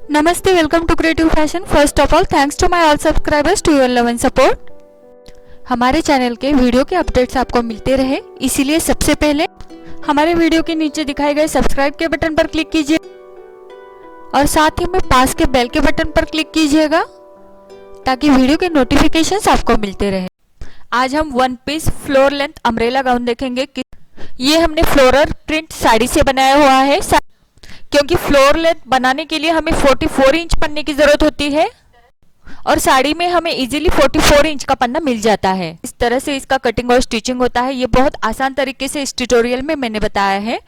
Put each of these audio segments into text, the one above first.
Namaste, welcome to Creative Fashion. First of all, thanks to my all subscribers to your love and support. हमारे channel के video के updates आपको मिलते रहे, इसीलिए सबसे पहले हमारे वीडियो के नीचे दिखाए गए सब्सक्राइब के बटन पर क्लिक कीजिए और साथ ही में पास के बेल के बटन पर क्लिक कीजिएगा ताकि वीडियो के नोटिफिकेशंस आपको मिलते रहे। आज हम one piece floor length umbrella gown देखेंगे। ये हमने फ्लोरल प्रिंट साड़ी से बनाया हुआ है, क्योंकि फ्लोर लेंथ बनाने के लिए हमें 44 इंच पन्ने की जरूरत होती है और साड़ी में हमें इजीली 44 इंच का पन्ना मिल जाता है। इस तरह से इसका कटिंग और स्टिचिंग होता है। ये बहुत आसान तरीके से इस ट्यूटोरियल में मैंने बताया है।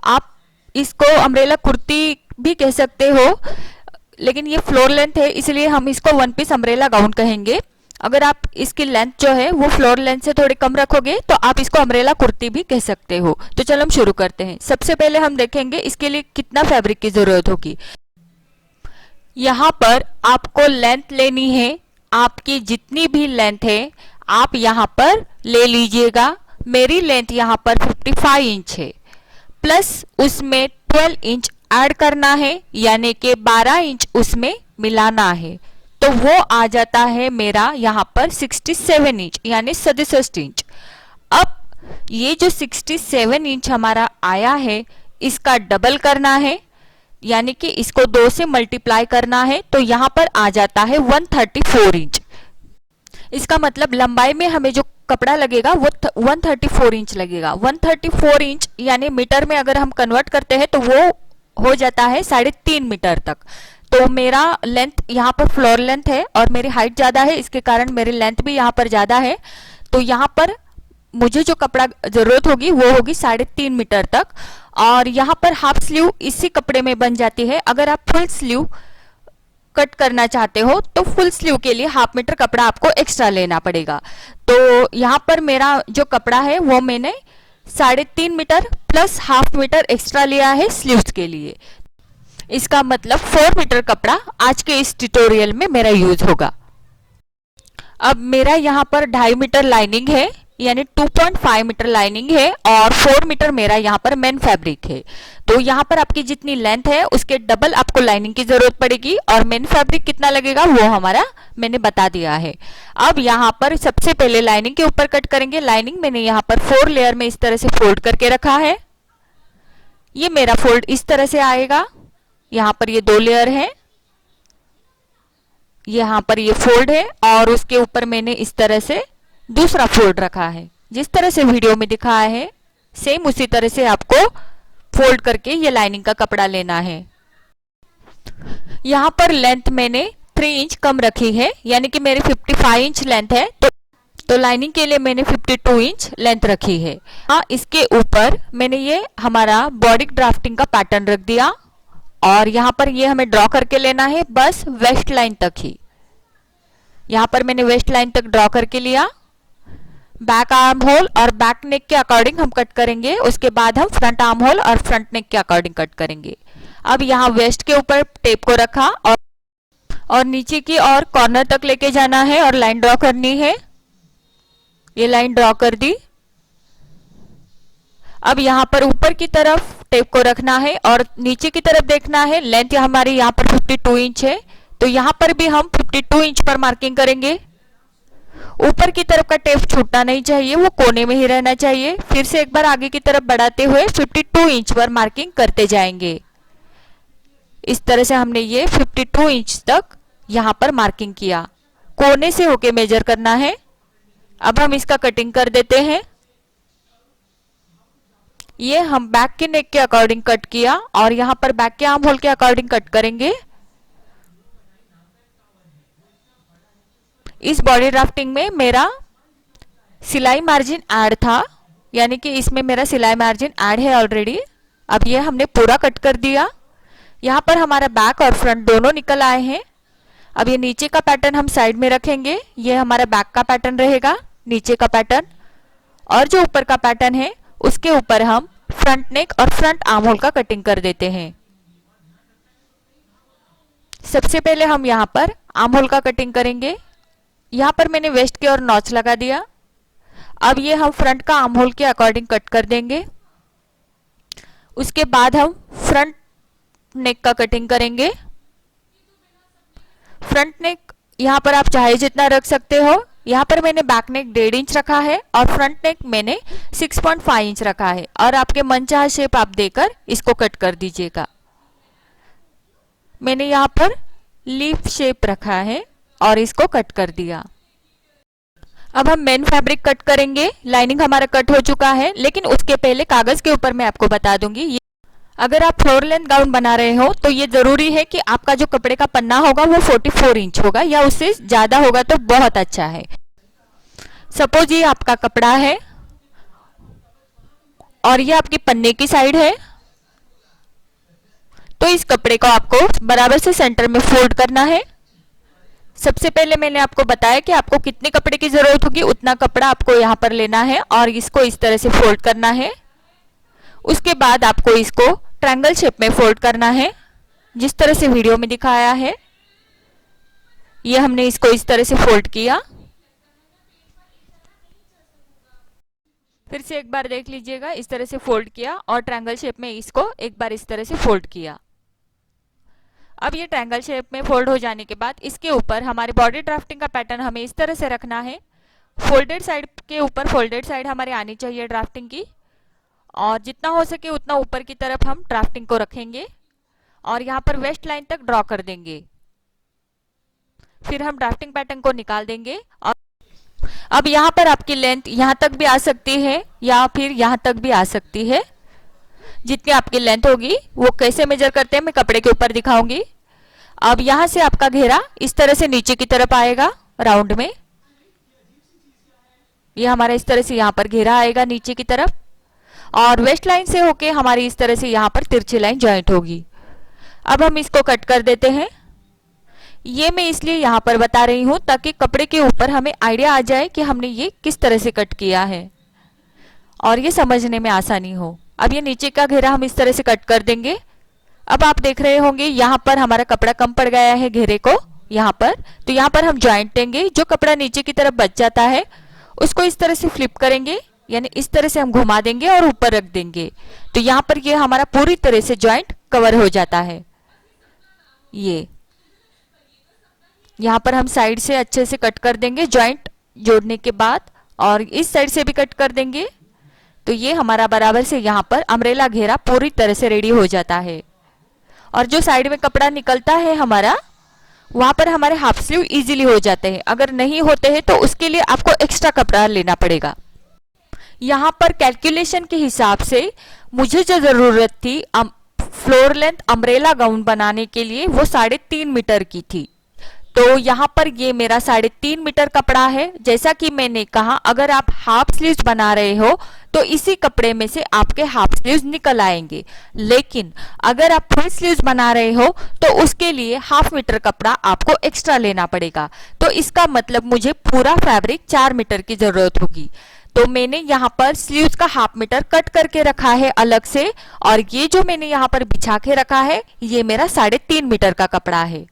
आप इसको अम्ब्रेला कुर्ती भी कह सकते हो, लेकिन ये फ्लोर लेंथ है इसलिए हम इसको वन पीस अम्ब्रेला गाउन कहेंगे। अगर आप इसकी लेंथ जो है वो फ्लोर लेंथ से थोड़ी कम रखोगे तो आप इसको अम्ब्रेला कुर्ती भी कह सकते हो। तो चलो हम शुरू करते हैं। सबसे पहले हम देखेंगे इसके लिए कितना फैब्रिक की जरूरत होगी। यहाँ पर आपको लेंथ लेनी है, आपकी जितनी भी लेंथ है आप यहाँ पर ले लीजिएगा। मेरी लेंथ यहाँ पर 55 इंच है, प्लस उसमें 12 इंच ऐड करना है, यानी कि 12 इंच उसमें मिलाना है, तो वो आ जाता है मेरा यहाँ पर 67 इंच यानी 67 इंच। अब ये जो 67 इंच हमारा आया है इसका डबल करना है, यानी कि इसको 2 से मल्टीप्लाई करना है, तो यहाँ पर आ जाता है 134 इंच। इसका मतलब लंबाई में हमें जो कपड़ा लगेगा वो 134 इंच लगेगा। 134 इंच यानी मीटर में अगर हम कन्वर्ट करते हैं तो वो हो जाता है 3.5 मीटर तक। तो मेरा लेंथ यहाँ पर फ्लोर लेंथ है और मेरी हाइट ज़्यादा है, इसके कारण मेरी लेंथ भी यहाँ पर ज़्यादा है। तो यहाँ पर मुझे जो कपड़ा ज़रूरत होगी वो होगी 3.5 मीटर तक। और यहाँ पर हाफ स्लीव इसी कपड़े में बन जाती है। अगर आप फुल स्लीव कट करना चाहते हो तो फुल स्लीव के लिए हाफ मीटर कपड़ा आपको एक्स्ट्रा लेना पड़ेगा। तो यहाँ पर मेरा जो कपड़ा है वो मैंने 3.5 metre plus half metre extra लिया है स्लीव्स के लिए। इसका मतलब 4 मीटर कपड़ा आज के इस ट्यूटोरियल में मेरा यूज होगा। अब मेरा यहाँ पर 2.5 मीटर लाइनिंग है, यानी 2.5 मीटर लाइनिंग है और 4 मीटर मेरा यहाँ पर मेन फैब्रिक है। तो यहाँ पर आपकी जितनी लेंथ है उसके डबल आपको लाइनिंग की जरूरत पड़ेगी और मेन फैब्रिक कितना लगेगा वो हमारा मैंने बता दिया है। अब यहाँ पर सबसे पहले लाइनिंग के ऊपर कट करेंगे। लाइनिंग मैंने यहाँ पर 4 लेयर में इस तरह से फोल्ड करके रखा है। ये मेरा फोल्ड इस तरह से आएगा। यहाँ पर ये 2 लेयर है, यहाँ पर ये फोल्ड है और उसके ऊपर मैंने इस तरह से दूसरा फोल्ड रखा है। जिस तरह से वीडियो में दिखाया है सेम उसी तरह से आपको फोल्ड करके ये लाइनिंग का कपड़ा लेना है। यहाँ पर लेंथ मैंने 3 इंच कम रखी है, यानी कि मेरी 55 इंच लेंथ है, तो लाइनिंग के लिए मैंने 52 इंच लेंथ रखी है। इसके ऊपर मैंने ये हमारा बॉडी ड्राफ्टिंग का पैटर्न रख दिया और यहाँ पर ये हमें ड्रॉ करके लेना है बस वेस्ट लाइन तक ही। यहाँ पर मैंने वेस्ट लाइन तक ड्रॉ करके लिया। बैक आर्म होल और बैक नेक के अकॉर्डिंग हम कट करेंगे, उसके बाद हम फ्रंट आर्म होल और फ्रंट नेक के अकॉर्डिंग कट करेंगे। अब यहाँ वेस्ट के ऊपर टेप को रखा और नीचे की और कॉर्नर तक लेके जाना है और लाइन ड्रॉ करनी है। ये लाइन ड्रॉ कर दी। अब यहाँ पर ऊपर की तरफ टेप को रखना है और नीचे की तरफ देखना है। लेंथ हमारी यहाँ पर 52 इंच है, तो यहाँ पर भी हम 52 इंच पर मार्किंग करेंगे। ऊपर की तरफ का टेप छूटना नहीं चाहिए, वो कोने में ही रहना चाहिए। फिर से एक बार आगे की तरफ बढ़ाते हुए 52 इंच पर मार्किंग करते जाएंगे। इस तरह से हमने ये 52 इंच तक यहाँ पर मार्किंग किया। कोने से होके मेजर करना है। अब हम इसका कटिंग कर देते हैं। ये हम बैक के नेक के अकॉर्डिंग कट किया और यहाँ पर बैक के आर्म होल के अकॉर्डिंग कट करेंगे। इस बॉडी ड्राफ्टिंग में मेरा सिलाई मार्जिन ऐड था, यानी कि इसमें मेरा सिलाई मार्जिन ऐड है ऑलरेडी। अब ये हमने पूरा कट कर दिया। यहाँ पर हमारा बैक और फ्रंट दोनों निकल आए हैं। अब ये नीचे का पैटर्न हम साइड में रखेंगे। ये हमारा बैक का पैटर्न रहेगा, नीचे का पैटर्न, और जो ऊपर का पैटर्न है उसके ऊपर हम फ्रंट नेक और फ्रंट आर्म होल का कटिंग कर देते हैं। सबसे पहले हम यहाँ पर आर्म होल का कटिंग करेंगे। यहाँ पर मैंने वेस्ट की ओर नॉच लगा दिया। अब ये हम फ्रंट का आर्म होल के अकॉर्डिंग कट कर देंगे। उसके बाद हम फ्रंट नेक का कटिंग करेंगे। फ्रंट नेक यहाँ पर आप चाहे जितना रख सकते हो। यहाँ पर मैंने बैक नेक 1.5 इंच रखा है और फ्रंट नेक मैंने 6.5 इंच रखा है, और आपके मनचाहा शेप आप देकर इसको कट कर दीजिएगा। मैंने यहाँ पर लीफ शेप रखा है और इसको कट कर दिया। अब हम मेन फैब्रिक कट करेंगे। लाइनिंग हमारा कट हो चुका है, लेकिन उसके पहले कागज के ऊपर मैं आपको बता दूंगी, अगर आप फ्लोर लेंथ गाउन बना रहे हो तो ये जरूरी है कि आपका जो कपड़े का पन्ना होगा वो 44 इंच होगा, या उससे ज्यादा होगा तो बहुत अच्छा है। सपोज ये आपका कपड़ा है और ये आपकी पन्ने की साइड है, तो इस कपड़े को आपको बराबर से सेंटर में फोल्ड करना है। सबसे पहले मैंने आपको बताया कि आपको कितने कपड़े की जरूरत होगी, उतना कपड़ा आपको यहाँ पर लेना है और इसको इस तरह से फोल्ड करना है। उसके बाद आपको इसको ट्रायंगल शेप में फोल्ड करना है, जिस तरह से वीडियो में दिखाया है। ये हमने इसको इस तरह से फोल्ड किया। फिर से एक बार देख लीजिएगा, इस तरह से फोल्ड किया और ट्रायंगल शेप में इसको एक बार इस तरह से फोल्ड किया। अब ये ट्रायंगल शेप में फोल्ड हो जाने के बाद इसके ऊपर हमारे बॉडी ड्राफ्टिंग का पैटर्न हमें इस तरह से रखना है। फोल्डेड साइड के ऊपर फोल्डेड साइड हमारे आनी चाहिए ड्राफ्टिंग की, और जितना हो सके उतना ऊपर की तरफ हम ड्राफ्टिंग को रखेंगे और यहाँ पर वेस्ट लाइन तक ड्रॉ कर देंगे। फिर हम ड्राफ्टिंग पैटर्न को निकाल देंगे। और अब यहाँ पर आपकी लेंथ यहाँ तक भी आ सकती है या फिर यहाँ तक भी आ सकती है। जितनी आपकी लेंथ होगी वो कैसे मेजर करते हैं मैं कपड़े के ऊपर दिखाऊंगी। अब यहाँ से आपका घेरा इस तरह से नीचे की तरफ आएगा राउंड में। ये हमारा इस तरह से यहाँ पर घेरा आएगा नीचे की तरफ, और वेस्ट लाइन से होके हमारी इस तरह से यहाँ पर तिरछी लाइन जॉइंट होगी। अब हम इसको कट कर देते हैं। ये मैं इसलिए यहाँ पर बता रही हूँ ताकि कपड़े के ऊपर हमें आइडिया आ जाए कि हमने ये किस तरह से कट किया है और ये समझने में आसानी हो। अब ये नीचे का घेरा हम इस तरह से कट कर देंगे। अब आप देख रहे होंगे यहाँ पर हमारा कपड़ा कम पड़ गया है घेरे को यहाँ पर, तो यहाँ पर हम जॉइंट देंगे। जो कपड़ा नीचे की तरफ बच जाता है उसको इस तरह से फ्लिप करेंगे, यानी इस तरह से हम घुमा देंगे और ऊपर रख देंगे, तो यहाँ पर ये हमारा पूरी तरह से जॉइंट कवर हो जाता है। ये यहाँ पर हम साइड से अच्छे से कट कर देंगे जॉइंट जोड़ने के बाद, और इस साइड से भी कट कर देंगे। तो ये हमारा बराबर से यहाँ पर अम्ब्रेला घेरा पूरी तरह से रेडी हो जाता है। और जो साइड में कपड़ा निकलता है हमारा, वहां पर हमारे हाफ स्लीव इजीली हो जाते हैं। अगर नहीं होते हैं तो उसके लिए आपको एक्स्ट्रा कपड़ा लेना पड़ेगा। यहाँ पर कैलकुलेशन के हिसाब से मुझे जो जरूरत थी फ्लोर लेंथ अम्ब्रेला गाउन बनाने के लिए वो 3.5 मीटर की थी, तो यहाँ पर ये मेरा 3.5 मीटर कपड़ा है। जैसा कि मैंने कहा, अगर आप हाफ स्लीव्स बना रहे हो तो इसी कपड़े में से आपके हाफ स्लीव्स निकल आएंगे, लेकिन अगर आप फुल स्लीव्स बना रहे हो तो उसके लिए हाफ मीटर कपड़ा आपको एक्स्ट्रा लेना पड़ेगा। तो इसका मतलब मुझे पूरा फैब्रिक 4 मीटर की जरूरत होगी। तो मैंने यहाँ पर स्लीव्स का हाफ मीटर कट करके रखा है अलग से, और ये जो मैंने यहाँ पर बिछा के रखा है ये मेरा 3.5 मीटर का कपड़ा है।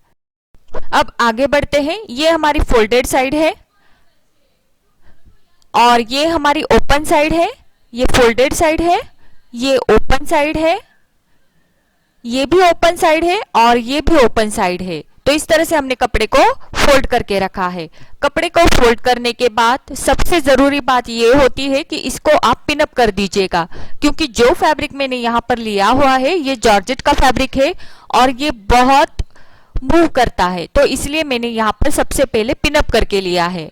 अब आगे बढ़ते हैं। ये हमारी फोल्डेड साइड है और ये हमारी ओपन साइड है। ये फोल्डेड साइड है, ये ओपन साइड है, ये भी ओपन साइड है और ये भी ओपन साइड है। तो इस तरह से हमने कपड़े को फोल्ड करके रखा है। कपड़े को फोल्ड करने के बाद सबसे जरूरी बात ये होती है कि इसको आप पिन अप कर दीजिएगा, क्योंकि जो फैब्रिक मैंने यहाँ पर लिया हुआ है ये जॉर्जेट का फैब्रिक है और ये बहुत मूव करता है, तो इसलिए मैंने यहाँ पर सबसे पहले पिन अप करके लिया है।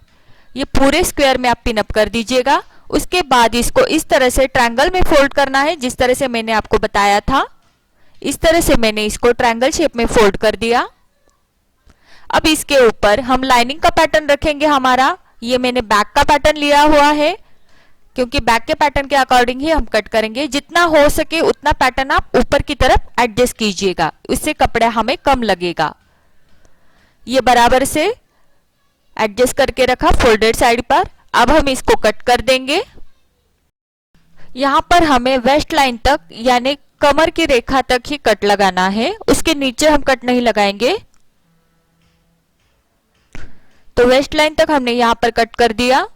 ये पूरे स्क्वायर में आप पिन अप कर दीजिएगा। उसके बाद इसको इस तरह से ट्रायंगल में फोल्ड करना है, जिस तरह से मैंने आपको बताया था। इस तरह से मैंने इसको ट्रायंगल शेप में फोल्ड कर दिया। अब इसके ऊपर हम लाइनिंग का पैटर्न रखेंगे हमारा। ये मैंने बैक का पैटर्न लिया हुआ है, क्योंकि बैक के पैटर्न के अकॉर्डिंग ही हम कट करेंगे। जितना हो सके उतना पैटर्न आप ऊपर की तरफ एडजस्ट कीजिएगा, इससे कपड़ा हमें कम लगेगा। ये बराबर से एडजस्ट करके रखा फोल्डेड साइड पर। अब हम इसको कट कर देंगे। यहाँ पर हमें वेस्ट लाइन तक यानी कमर की रेखा तक ही कट लगाना है, उसके नीचे हम कट नहीं लगाएंगे। तो वेस्ट लाइन तक हमने यहाँ पर कट कर दिया।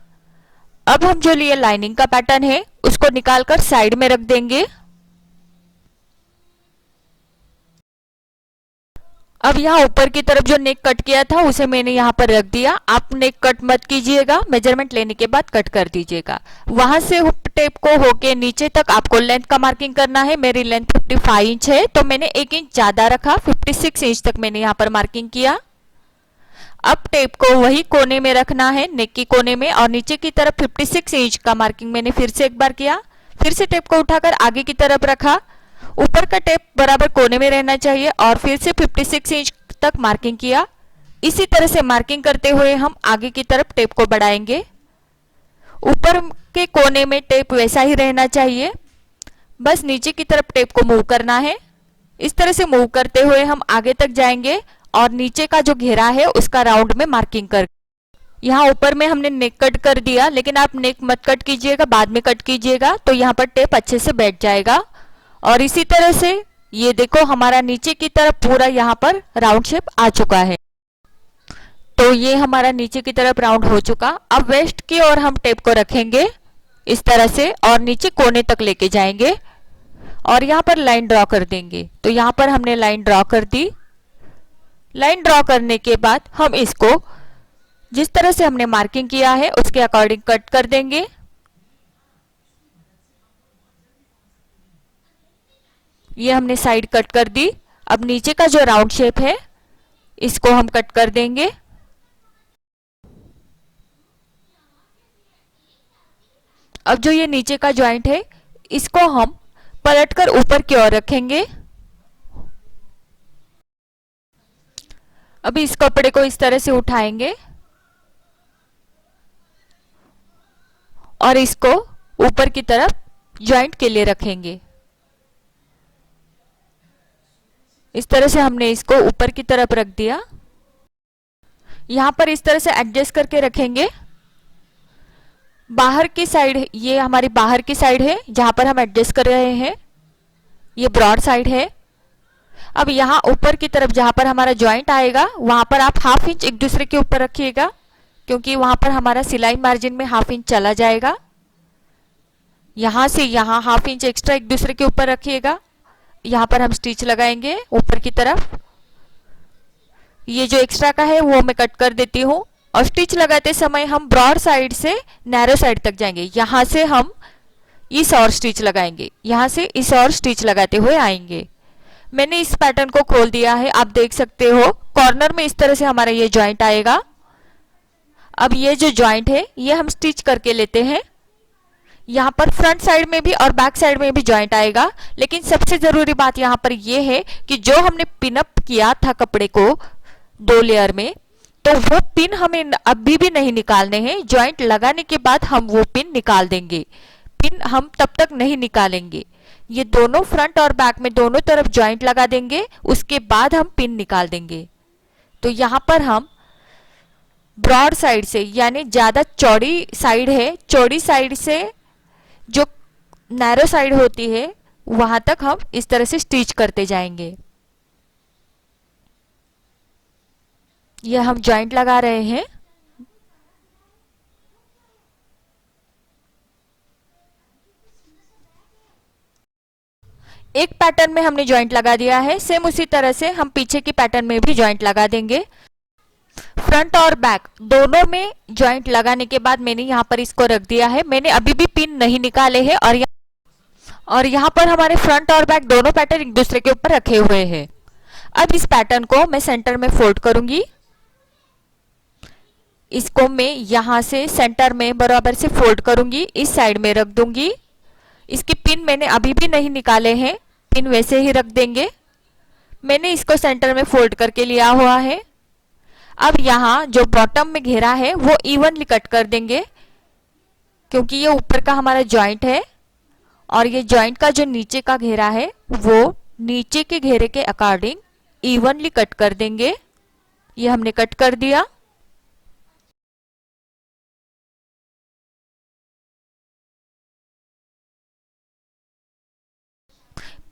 अब हम जो लिए लाइनिंग का पैटर्न है उसको निकालकर साइड में रख देंगे। अब यहाँ ऊपर की तरफ जो नेक कट किया था उसे मैंने यहाँ पर रख दिया। आप नेक कट मत कीजिएगा, मेजरमेंट लेने के बाद कट कर दीजिएगा। वहां से हुक टेप को होके नीचे तक आपको लेंथ का मार्किंग करना है। मेरी लेंथ 55 इंच है तो मैंने 1 इंच ज्यादा रखा, 56 इंच तक मैंने यहाँ पर मार्किंग किया। अब टेप को वही कोने में रखना है, नेक की कोने में, और नीचे की तरफ 56 इंच का मार्किंग मैंने फिर से एक बार किया। फिर से टेप को उठाकर आगे की तरफ रखा। ऊपर का टेप बराबर कोने में रहना चाहिए और फिर से 56 इंच तक मार्किंग किया। इसी तरह से मार्किंग करते हुए हम आगे की तरफ टेप को बढ़ाएंगे। ऊपर के कोने में टेप वैसा ही रहना चाहिए, बस नीचे की तरफ टेप को मूव करना है। इस तरह से मूव करते हुए हम आगे तक जाएंगे और नीचे का जो घेरा है उसका राउंड में मार्किंग कर। यहाँ ऊपर में हमने नेक कट कर दिया, लेकिन आप नेक मत कट कीजिएगा, बाद में कट कीजिएगा तो यहाँ पर टेप अच्छे से बैठ जाएगा। और इसी तरह से ये देखो हमारा नीचे की तरफ पूरा यहाँ पर राउंड शेप आ चुका है। तो ये हमारा नीचे की तरफ राउंड हो चुका। अब वेस्ट की ओर हम टेप को रखेंगे इस तरह से और नीचे कोने तक लेके जाएंगे और यहाँ पर लाइन ड्रॉ कर देंगे। तो यहाँ पर हमने लाइन ड्रॉ कर दी। लाइन ड्रॉ करने के बाद हम इसको जिस तरह से हमने मार्किंग किया है उसके अकॉर्डिंग कट कर देंगे। ये हमने साइड कट कर दी। अब नीचे का जो राउंड शेप है इसको हम कट कर देंगे। अब जो ये नीचे का जॉइंट है इसको हम पलटकर ऊपर की ओर रखेंगे। अभी इस कपड़े को इस तरह से उठाएंगे और इसको ऊपर की तरफ जॉइंट के लिए रखेंगे। इस तरह से हमने इसको ऊपर की तरफ रख दिया। यहां पर इस तरह से एडजस्ट करके रखेंगे। बाहर की साइड, ये हमारी बाहर की साइड है जहां पर हम एडजस्ट कर रहे हैं, ये ब्रॉड साइड है। अब यहाँ ऊपर की तरफ जहां पर हमारा जॉइंट आएगा वहां पर आप ½ इंच एक दूसरे के ऊपर रखिएगा, क्योंकि वहां पर हमारा सिलाई मार्जिन में ½ इंच चला जाएगा। यहां से यहाँ ½ इंच एक्स्ट्रा एक दूसरे के ऊपर रखिएगा। यहाँ पर हम स्टिच लगाएंगे ऊपर की तरफ। ये जो एक्स्ट्रा का है वो मैं कट कर देती हूँ और स्टिच लगाते समय हम ब्रॉड साइड से नैरो साइड तक जाएंगे। यहाँ से हम इस और स्टिच लगाएंगे, यहाँ से इस और स्टिच लगाते हुए आएंगे। मैंने इस पैटर्न को खोल दिया है, आप देख सकते हो कॉर्नर में इस तरह से हमारा ये जॉइंट आएगा। अब ये जो जॉइंट है ये हम स्टिच करके लेते हैं। यहाँ पर फ्रंट साइड में भी और बैक साइड में भी जॉइंट आएगा, लेकिन सबसे जरूरी बात यहाँ पर ये है कि जो हमने पिन अप किया था कपड़े को 2 लेयर में, तो वो पिन हमें अभी भी नहीं निकालने हैं। जॉइंट लगाने के बाद हम वो पिन निकाल देंगे। पिन हम तब तक नहीं निकालेंगे। ये दोनों फ्रंट और बैक में दोनों तरफ जॉइंट लगा देंगे, उसके बाद हम पिन निकाल देंगे। तो यहाँ पर हम ब्रॉड साइड से, यानी ज्यादा चौड़ी साइड है, चौड़ी साइड से जो नैरो साइड होती है वहां तक हम इस तरह से स्टिच करते जाएंगे। यह हम जॉइंट लगा रहे हैं। एक पैटर्न में हमने जॉइंट लगा दिया है, सेम उसी तरह से हम पीछे की पैटर्न में भी जॉइंट लगा देंगे। फ्रंट और बैक दोनों में जॉइंट लगाने के बाद मैंने यहाँ पर इसको रख दिया है। मैंने अभी भी पिन नहीं निकाले हैं और यहाँ पर हमारे फ्रंट और बैक दोनों पैटर्न एक दूसरे के ऊपर रखे हुए हैं। अब इस पैटर्न को मैं सेंटर में फोल्ड करूंगी। इसको मैं यहाँ से सेंटर में बराबर से फोल्ड करूंगी, इस साइड में रख दूंगी। इसकी पिन मैंने अभी भी नहीं निकाले हैं, पिन वैसे ही रख देंगे। मैंने इसको सेंटर में फोल्ड करके लिया हुआ है। अब यहाँ जो बॉटम में घेरा है वो इवनली कट कर देंगे, क्योंकि ये ऊपर का हमारा जॉइंट है और ये जॉइंट का जो नीचे का घेरा है वो नीचे के घेरे के अकॉर्डिंग इवनली कट कर देंगे। ये हमने कट कर दिया।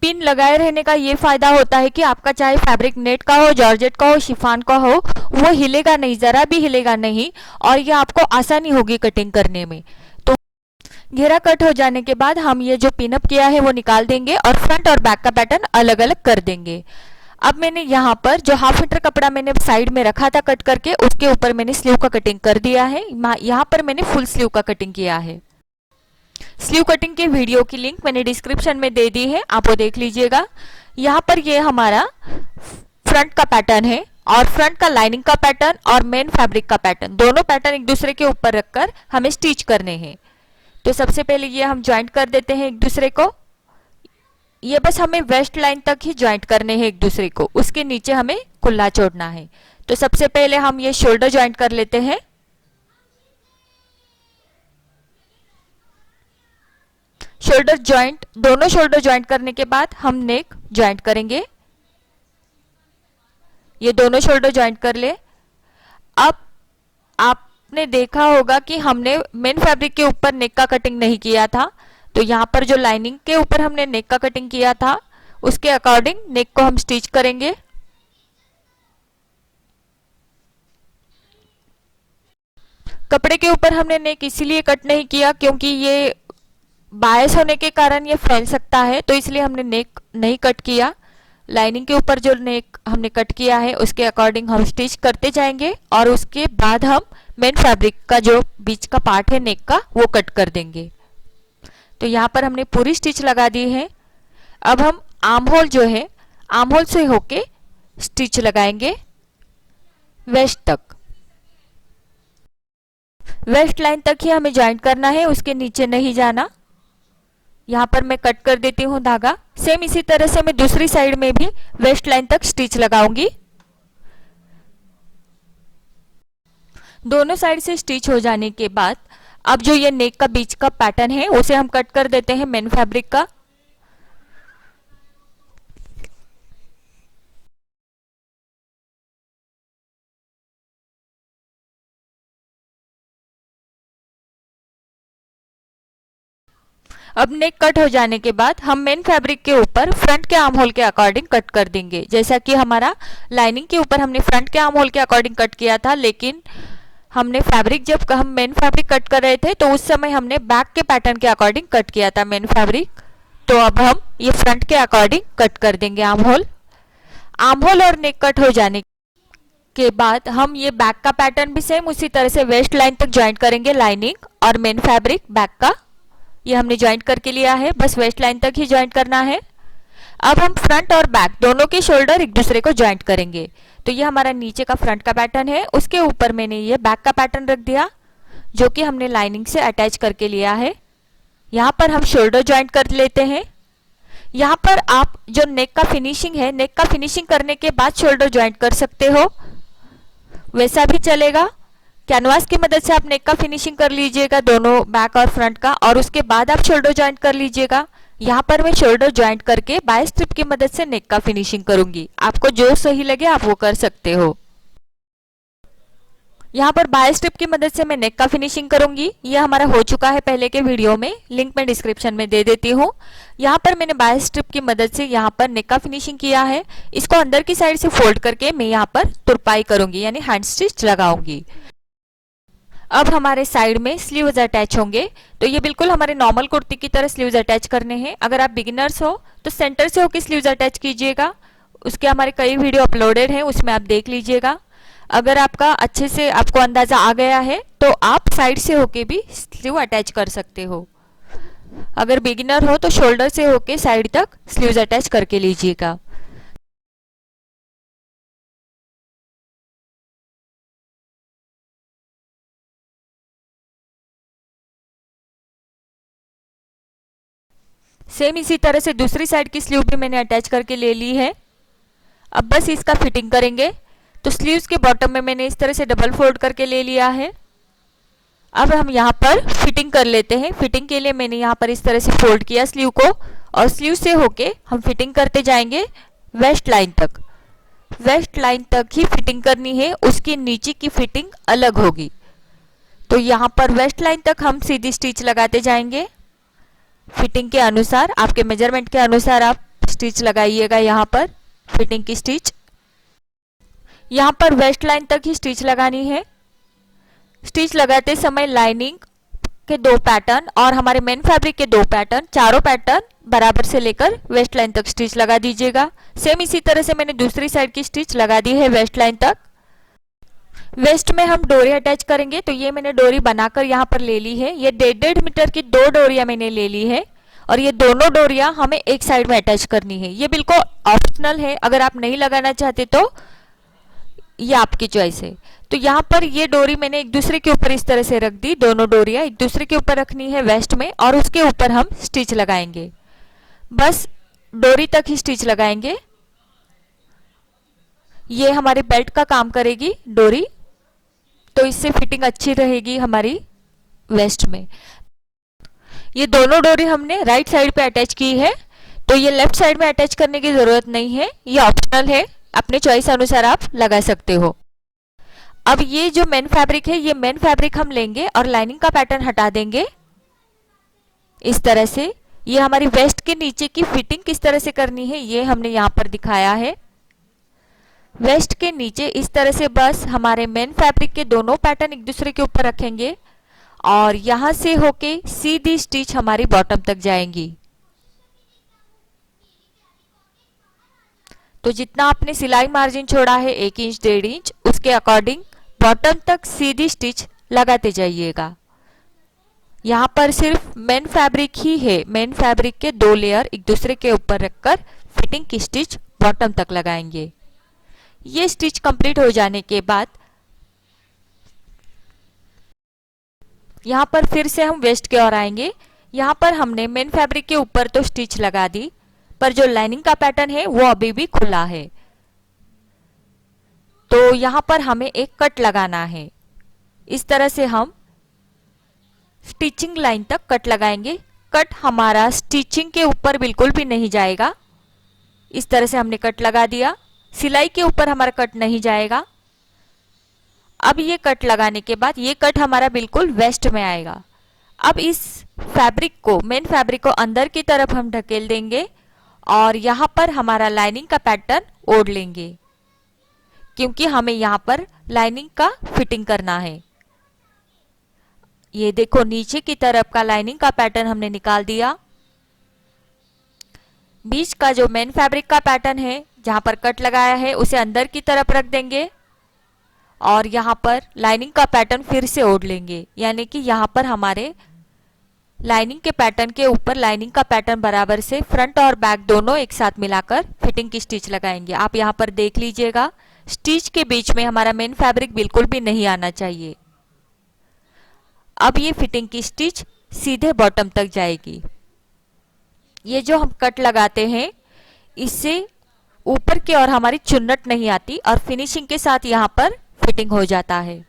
पिन लगाए रहने का ये फायदा होता है कि आपका चाहे फैब्रिक नेट का हो, जॉर्जेट का हो, शिफॉन का हो, वो हिलेगा नहीं, जरा भी हिलेगा नहीं और ये आपको आसानी होगी कटिंग करने में। तो घेरा कट हो जाने के बाद हम ये जो पिनअप किया है वो निकाल देंगे और फ्रंट और बैक का पैटर्न अलग अलग कर देंगे। अब मैंने यहाँ पर जो हाफ मीटर कपड़ा मैंने साइड में रखा था कट करके, उसके ऊपर मैंने स्लीव का कटिंग कर दिया है। यहाँ पर मैंने फुल स्लीव का कटिंग किया है। स्लीव कटिंग के वीडियो की लिंक मैंने डिस्क्रिप्शन में दे दी है, आप वो देख लीजिएगा। यहाँ पर ये हमारा फ्रंट का पैटर्न है और फ्रंट का लाइनिंग का पैटर्न और मेन फैब्रिक का पैटर्न, दोनों पैटर्न एक दूसरे के ऊपर रखकर हमें स्टिच करने हैं। तो सबसे पहले ये हम ज्वाइंट कर देते हैं एक दूसरे को। ये बस हमें वेस्ट लाइन तक ही ज्वाइंट करने हैं एक दूसरे को, उसके नीचे हमें कुल्ला छोड़ना है। तो सबसे पहले हम ये शोल्डर ज्वाइंट कर लेते हैं। शोल्डर ज्वाइंट, दोनों शोल्डर ज्वाइंट करने के बाद हम नेक ज्वाइंट करेंगे। ये दोनों शोल्डर ज्वाइंट कर ले। अब आपने देखा होगा कि हमने मेन फैब्रिक के ऊपर नेक का कटिंग नहीं किया था, तो यहाँ पर जो लाइनिंग के ऊपर हमने नेक का कटिंग किया था उसके अकॉर्डिंग नेक को हम स्टिच करेंगे। कपड़े के ऊपर हमने नेक इसीलिए कट नहीं किया क्योंकि ये बायस होने के कारण ये फैल सकता है, तो इसलिए हमने नेक नहीं कट किया। लाइनिंग के ऊपर जो नेक हमने कट किया है उसके अकॉर्डिंग हम स्टिच करते जाएंगे और उसके बाद हम मेन फैब्रिक का जो बीच का पार्ट है नेक का वो कट कर देंगे। तो यहाँ पर हमने पूरी स्टिच लगा दी है। अब हम आर्म होल जो है, आर्म होल से होके स्टिच लगाएंगे वेस्ट तक। वेस्ट लाइन तक ही हमें ज्वाइंट करना है, उसके नीचे नहीं जाना। यहाँ पर मैं कट कर देती हूँ धागा। सेम इसी तरह से मैं दूसरी साइड में भी वेस्ट लाइन तक स्टिच लगाऊंगी। दोनों साइड से स्टिच हो जाने के बाद अब जो ये नेक का बीच का पैटर्न है उसे हम कट कर देते हैं मेन फैब्रिक का। अब नेक कट हो जाने के बाद हम मेन फैब्रिक के ऊपर फ्रंट के आर्म होल के अकॉर्डिंग कट कर देंगे। जैसा कि हमारा लाइनिंग के ऊपर हमने फ्रंट के आर्म होल के अकॉर्डिंग कट किया था, लेकिन हमने फैब्रिक जब हम मेन फैब्रिक कट कर रहे थे तो उस समय हमने बैक के पैटर्न के अकॉर्डिंग कट किया था मेन फैब्रिक। तो अब हम ये फ्रंट के अकॉर्डिंग कट कर देंगे आर्म होल। आर्म होल और नेक कट हो जाने के बाद हम ये बैक का पैटर्न भी सेम उसी तरह से वेस्ट लाइन तक ज्वाइंट करेंगे। लाइनिंग और मेन फैब्रिक बैक का ये हमने ज्वाइंट करके लिया है, बस वेस्ट लाइन तक ही ज्वाइंट करना है। अब हम फ्रंट और बैक दोनों के शोल्डर एक दूसरे को ज्वाइंट करेंगे। तो ये हमारा नीचे का फ्रंट का पैटर्न है, उसके ऊपर मैंने ये बैक का पैटर्न रख दिया जो कि हमने लाइनिंग से अटैच करके लिया है। यहाँ पर हम शोल्डर ज्वाइंट कर लेते हैं। यहाँ पर आप जो नेक का फिनिशिंग है, नेक का फिनिशिंग करने के बाद शोल्डर ज्वाइंट कर सकते हो, वैसा भी चलेगा। कैनवास की मदद से आप नेक का फिनिशिंग कर लीजिएगा दोनों बैक और फ्रंट का, और उसके बाद आप शोल्डर ज्वाइंट कर लीजिएगा। यहाँ पर मैं शोल्डर ज्वाइंट करके बाय स्ट्रिप की मदद से नेक का फिनिशिंग करूंगी। आपको जो सही लगे आप वो कर सकते हो। यहाँ पर बाय स्ट्रिप की मदद से मैं नेक का फिनिशिंग करूंगी। ये हमारा हो चुका है पहले के वीडियो में, लिंक मैं डिस्क्रिप्शन में दे देती हूँ। यहाँ पर मैंने बाय स्ट्रिप की मदद से यहाँ पर नेक का फिनिशिंग किया है। इसको अंदर की साइड से फोल्ड करके मैं यहाँ पर तुरपाई करूंगी, यानी हैंड स्टिच लगाऊंगी। अब हमारे साइड में स्लीव्स अटैच होंगे, तो ये बिल्कुल हमारे नॉर्मल कुर्ती की तरह स्लीव्स अटैच करने हैं। अगर आप बिगिनर्स हो तो सेंटर से होकर स्लीव्स अटैच कीजिएगा, उसके हमारे कई वीडियो अपलोडेड हैं, उसमें आप देख लीजिएगा। अगर आपका अच्छे से आपको अंदाजा आ गया है तो आप साइड से होके भी स्लीव अटैच कर सकते हो। अगर बिगिनर हो तो शोल्डर से होके साइड तक स्लीव्स अटैच करके लीजिएगा। सेम इसी तरह से दूसरी साइड की स्लीव भी मैंने अटैच करके ले ली है। अब बस इसका फिटिंग करेंगे। तो स्लीव्स के बॉटम में मैंने इस तरह से डबल फोल्ड करके ले लिया है। अब हम यहाँ पर फिटिंग कर लेते हैं। फिटिंग के लिए मैंने यहाँ पर इस तरह से फोल्ड किया स्लीव को, और स्लीव से होके हम फिटिंग करते जाएंगे वेस्ट लाइन तक। वेस्ट लाइन तक ही फिटिंग करनी है, उसकी नीचे की फिटिंग अलग होगी। तो यहाँ पर वेस्ट लाइन तक हम सीधी स्टिच लगाते जाएंगे। फिटिंग के अनुसार, आपके मेजरमेंट के अनुसार आप स्टिच लगाइएगा। यहाँ पर फिटिंग की स्टिच, यहाँ पर वेस्ट लाइन तक ही स्टिच लगानी है। स्टिच लगाते समय लाइनिंग के 2 पैटर्न और हमारे मेन फैब्रिक के 2 पैटर्न, चारों पैटर्न बराबर से लेकर वेस्ट लाइन तक स्टिच लगा दीजिएगा। सेम इसी तरह से मैंने दूसरी साइड की स्टिच लगा दी है वेस्ट लाइन तक। वेस्ट में हम डोरी अटैच करेंगे, तो ये मैंने डोरी बनाकर यहाँ पर ले ली है। ये 1.5 मीटर की 2 डोरियां मैंने ले ली है और ये दोनों डोरियां हमें एक साइड में अटैच करनी है। ये बिल्कुल ऑप्शनल है, अगर आप नहीं लगाना चाहते तो ये आपकी चॉइस है। तो यहाँ पर ये डोरी मैंने एक दूसरे के ऊपर इस तरह से रख दी, दोनों डोरियां एक दूसरे के ऊपर रखनी है वेस्ट में और उसके ऊपर हम स्टिच लगाएंगे। बस डोरी तक ही स्टिच लगाएंगे। ये हमारे बेल्ट का काम करेगी डोरी, तो इससे फिटिंग अच्छी रहेगी हमारी वेस्ट में। ये दोनों डोरी हमने राइट साइड पे अटैच की है, तो ये लेफ्ट साइड में अटैच करने की जरूरत नहीं है, ये ऑप्शनल है, अपने चॉइस अनुसार आप लगा सकते हो। अब ये जो मेन फैब्रिक है, ये मेन फैब्रिक हम लेंगे और लाइनिंग का पैटर्न हटा देंगे इस तरह से। ये हमारी वेस्ट के नीचे की फिटिंग किस तरह से करनी है ये हमने यहाँ पर दिखाया है। वेस्ट के नीचे इस तरह से बस हमारे मेन फैब्रिक के दोनों पैटर्न एक दूसरे के ऊपर रखेंगे और यहां से होके सीधी स्टिच हमारी बॉटम तक जाएंगी। तो जितना आपने सिलाई मार्जिन छोड़ा है 1 इंच 1.5 इंच, उसके अकॉर्डिंग बॉटम तक सीधी स्टिच लगाते जाइएगा। यहाँ पर सिर्फ मेन फैब्रिक ही है, मेन फैब्रिक के 2 लेयर एक दूसरे के ऊपर रखकर फिटिंग की स्टिच बॉटम तक लगाएंगे। ये स्टिच कंप्लीट हो जाने के बाद यहाँ पर फिर से हम वेस्ट की ओर आएंगे। यहाँ पर हमने मेन फैब्रिक के ऊपर तो स्टिच लगा दी, पर जो लाइनिंग का पैटर्न है वो अभी भी खुला है, तो यहाँ पर हमें एक कट लगाना है। इस तरह से हम स्टिचिंग लाइन तक कट लगाएंगे। कट हमारा स्टिचिंग के ऊपर बिल्कुल भी नहीं जाएगा। इस तरह से हमने कट लगा दिया, सिलाई के ऊपर हमारा कट नहीं जाएगा। अब ये कट लगाने के बाद ये कट हमारा बिल्कुल वेस्ट में आएगा। अब इस फैब्रिक को, मेन फैब्रिक को अंदर की तरफ हम ढकेल देंगे और यहाँ पर हमारा लाइनिंग का पैटर्न ओढ़ लेंगे, क्योंकि हमें यहाँ पर लाइनिंग का फिटिंग करना है। ये देखो नीचे की तरफ का लाइनिंग का पैटर्न हमने निकाल दिया। बीच का जो मेन फैब्रिक का पैटर्न है जहां पर कट लगाया है उसे अंदर की तरफ रख देंगे और यहाँ पर लाइनिंग का पैटर्न फिर से ओढ़ लेंगे, यानी कि यहाँ पर हमारे लाइनिंग के पैटर्न के ऊपर लाइनिंग का पैटर्न बराबर से फ्रंट और बैक दोनों एक साथ मिलाकर फिटिंग की स्टिच लगाएंगे। आप यहाँ पर देख लीजिएगा, स्टिच के बीच में हमारा मेन फैब्रिक बिल्कुल भी नहीं आना चाहिए। अब ये फिटिंग की स्टिच सीधे बॉटम तक जाएगी। ये जो हम कट लगाते हैं इससे ऊपर की ओर हमारी चुन्नट नहीं आती और फिनिशिंग के साथ यहाँ पर फिटिंग हो जाता है।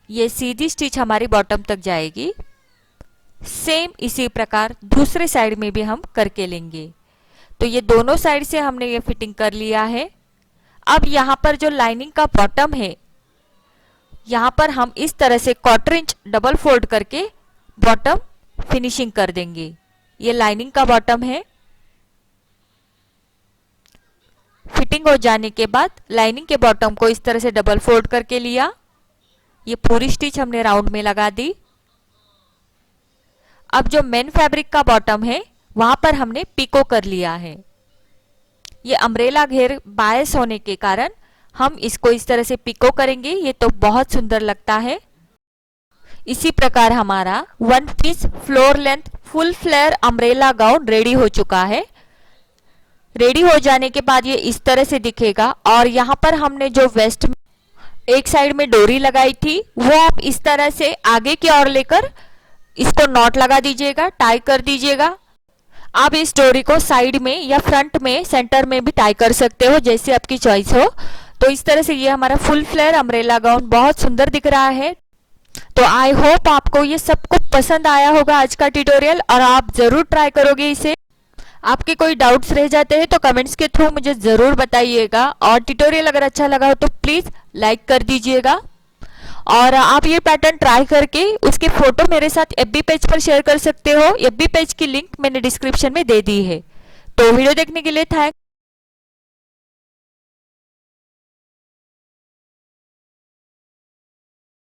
ये सीधी स्टिच हमारी बॉटम तक जाएगी। सेम इसी प्रकार दूसरे साइड में भी हम करके लेंगे। तो ये दोनों साइड से हमने ये फिटिंग कर लिया है। अब यहाँ पर जो लाइनिंग का बॉटम है, यहाँ पर हम इस तरह से 1/4 इंच डबल फोल्ड करके बॉटम फिनिशिंग कर देंगे। ये लाइनिंग का बॉटम है। फिटिंग हो जाने के बाद लाइनिंग के बॉटम को इस तरह से डबल फोल्ड करके लिया। ये पूरी स्टिच हमने राउंड में लगा दी। अब जो मेन फैब्रिक का बॉटम है वहां पर हमने पिको कर लिया है। ये अम्ब्रेला घेर बायस होने के कारण हम इसको इस तरह से पिको करेंगे, ये तो बहुत सुंदर लगता है। इसी प्रकार हमारा 1 piece floor length full flare umbrella gown ready हो चुका है। रेडी हो जाने के बाद ये इस तरह से दिखेगा और यहाँ पर हमने जो वेस्ट में एक साइड में डोरी लगाई थी वो आप इस तरह से आगे की ओर लेकर इसको नॉट लगा दीजिएगा, टाई कर दीजिएगा। आप इस डोरी को साइड में या फ्रंट में, सेंटर में भी टाई कर सकते हो, जैसे आपकी चॉइस हो। तो इस तरह से ये हमारा फुल फ्लेयर अम्ब्रेला गाउन बहुत सुंदर दिख रहा है। तो आई होप आपको ये सबको पसंद आया होगा आज का ट्यूटोरियल और आप जरूर ट्राई करोगे इसे। आपके कोई डाउट्स रह जाते हैं तो कमेंट्स के थ्रू मुझे जरूर बताइएगा और ट्यूटोरियल अगर अच्छा लगा हो तो प्लीज लाइक कर दीजिएगा। और आप ये पैटर्न ट्राई करके उसके फोटो मेरे साथ एफबी पेज पर शेयर कर सकते हो। एफबी पेज की लिंक मैंने डिस्क्रिप्शन में दे दी है। तो वीडियो देखने के लिए थैंक्स।